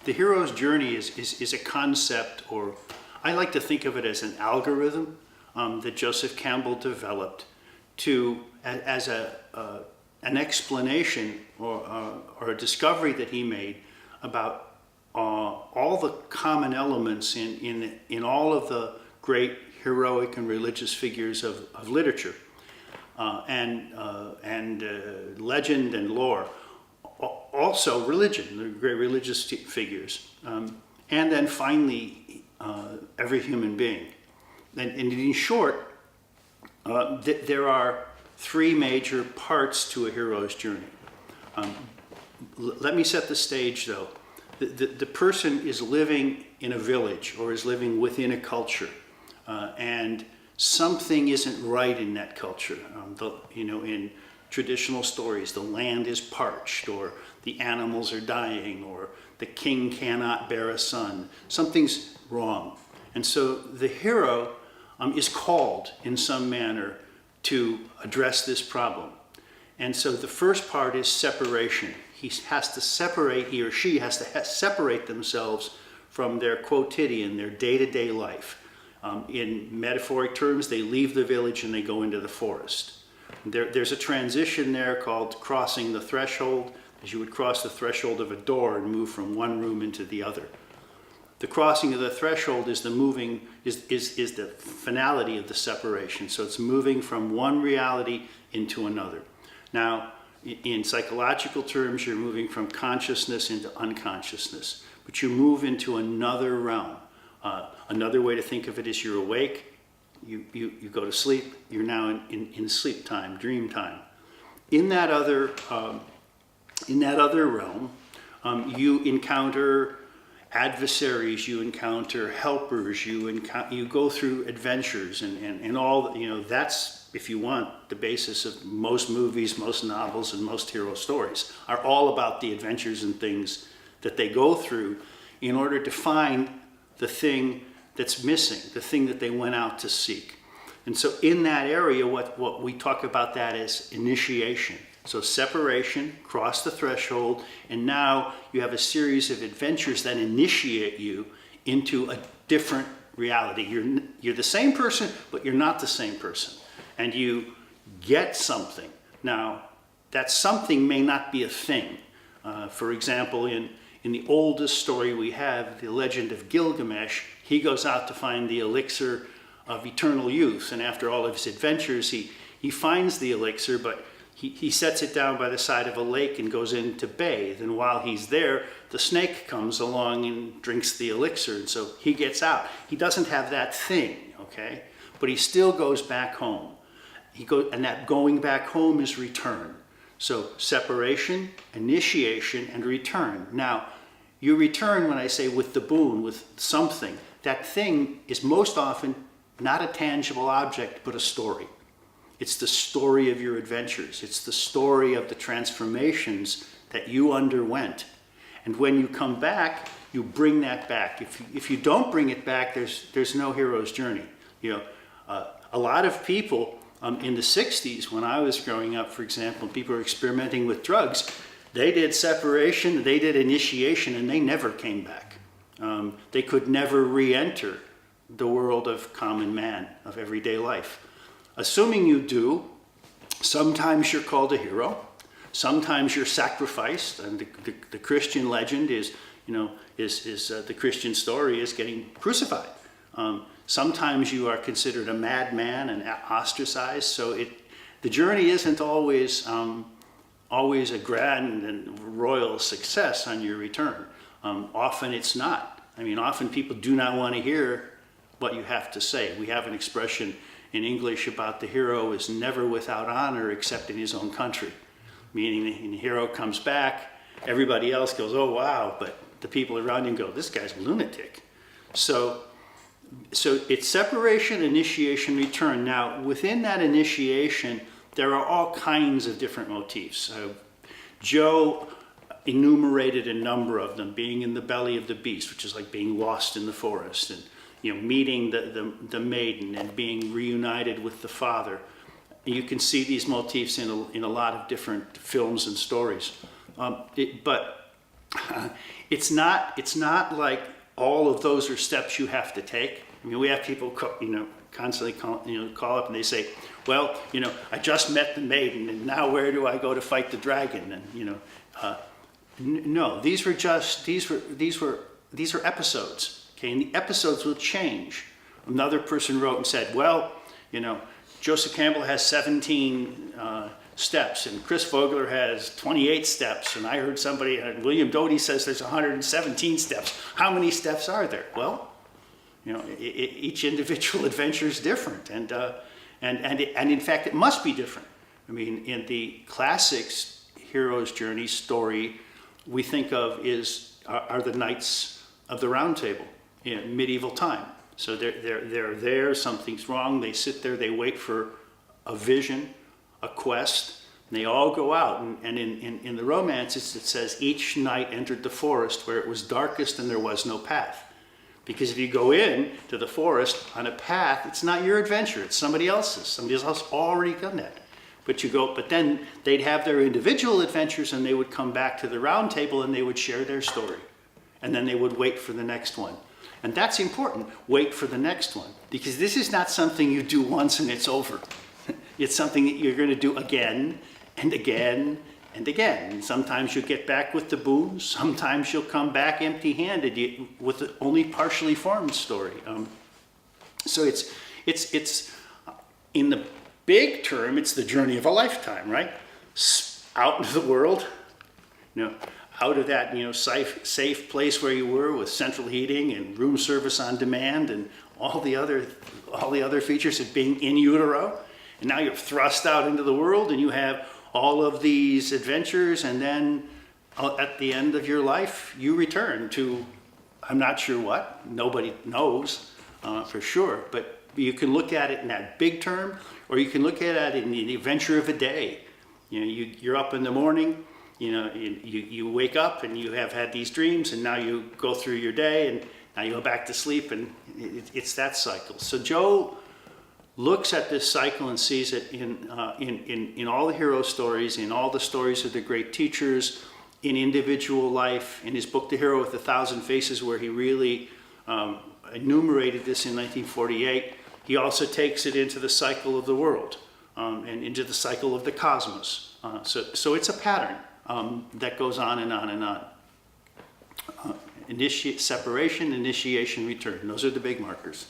the hero's journey is a concept, or I like to think of it as an algorithm that Joseph Campbell developed as an explanation or a discovery that he made about all the common elements in all of the great heroic and religious figures of literature and legend and lore. Also religion, the great religious figures. And then finally, every human being. And in short, there are three major parts to a hero's journey. Let me set the stage though. The person is living in a village or is living within a culture, and something isn't right in that culture. In traditional stories, the land is parched, or the animals are dying, or the king cannot bear a son. Something's wrong. And so the hero is called in some manner to address this problem. And so the first part is separation. He or she has to separate themselves from their quotidian, their day-to-day life. In metaphoric terms, they leave the village and they go into the forest. There's a transition there called crossing the threshold, as you would cross the threshold of a door and move from one room into the other. The crossing of the threshold is the finality of the separation. So it's moving from one reality into another. Now, in psychological terms, you're moving from consciousness into unconsciousness, but you move into another realm. Another way to think of it is you're awake, you go to sleep, you're now in sleep time, dream time. In that other realm, you encounter adversaries, you encounter helpers, you go through adventures, and all, that's, if you want, the basis of most movies, most novels, and most hero stories are all about the adventures and things that they go through in order to find the thing that's missing, the thing that they went out to seek. And so in that area, what we talk about that as initiation. So separation, cross the threshold, and now you have a series of adventures that initiate you into a different reality. You're the same person, but you're not the same person. And you get something. Now, that something may not be a thing. For example, in the oldest story we have, the legend of Gilgamesh, he goes out to find the elixir of eternal youth. And after all of his adventures, he finds the elixir, but he sets it down by the side of a lake and goes in to bathe. And while he's there, the snake comes along and drinks the elixir. And so he gets out. He doesn't have that thing, okay? But he still goes back home. And that going back home is return. So separation, initiation, and return. Now, you return when I say with the boon, with something. That thing is most often not a tangible object, but a story. It's the story of your adventures. It's the story of the transformations that you underwent. And when you come back, you bring that back. If you don't bring it back, there's no hero's journey. A lot of people in the 60s, when I was growing up, for example, people were experimenting with drugs. They did separation, they did initiation, and they never came back. They could never re-enter the world of common man, of everyday life. Assuming you do, sometimes you're called a hero, sometimes you're sacrificed, and the Christian legend is the Christian story is getting crucified. Sometimes you are considered a madman and ostracized. So the journey isn't always a grand and royal success on your return. Often it's not. I mean, often people do not want to hear what you have to say. We have an expression in English about the hero is never without honor except in his own country. Meaning the hero comes back, everybody else goes, oh wow, but the people around him go, this guy's a lunatic. So it's separation, initiation, return. Now, within that initiation, there are all kinds of different motifs. Joe enumerated a number of them, being in the belly of the beast, which is like being lost in the forest, and meeting the maiden and being reunited with the father. You can see these motifs in a lot of different films and stories. But It's not like all of those are steps you have to take. I mean, we have people, constantly call up and they say, well, I just met the maiden and now where do I go to fight the dragon? And, no, these are episodes, okay? And the episodes will change. Another person wrote and said, well, Joseph Campbell has 17 steps and Chris Vogler has 28 steps. And I heard somebody, William Doty says there's 117 steps. How many steps are there? Well, each individual adventure is different. And in fact, it must be different. I mean, in the classics hero's journey story, we think of are the Knights of the Round Table in medieval time. So they're there, something's wrong, they sit there, they wait for a vision, a quest, and they all go out. And in the romances it says each knight entered the forest where it was darkest and there was no path. Because if you go in to the forest on a path, it's not your adventure, it's somebody else's. Somebody else already done that. But then they'd have their individual adventures and they would come back to the round table and they would share their story. And then they would wait for the next one. And that's important, wait for the next one. Because this is not something you do once and it's over. It's something that you're going to do again and again and again. And sometimes you'll get back with the boons, sometimes you'll come back empty-handed with an only partially formed story. So it's in the big term, it's the journey of a lifetime, right? Out into the world, out of that safe place where you were with central heating and room service on demand and all the other features of being in utero, and now you're thrust out into the world and you have all of these adventures, and then at the end of your life you return to, I'm not sure what, nobody knows for sure, but you can look at it in that big term, or you can look at it in the adventure of a day. You're up in the morning, you wake up and you have had these dreams, and now you go through your day and now you go back to sleep, and it's that cycle. So Joe looks at this cycle and sees it in all the hero stories, in all the stories of the great teachers, in individual life, in his book, The Hero with 1,000 Faces, where he really enumerated this in 1948. He also takes it into the cycle of the world and into the cycle of the cosmos. So it's a pattern that goes on and on and on. Separation, initiation, return. Those are the big markers.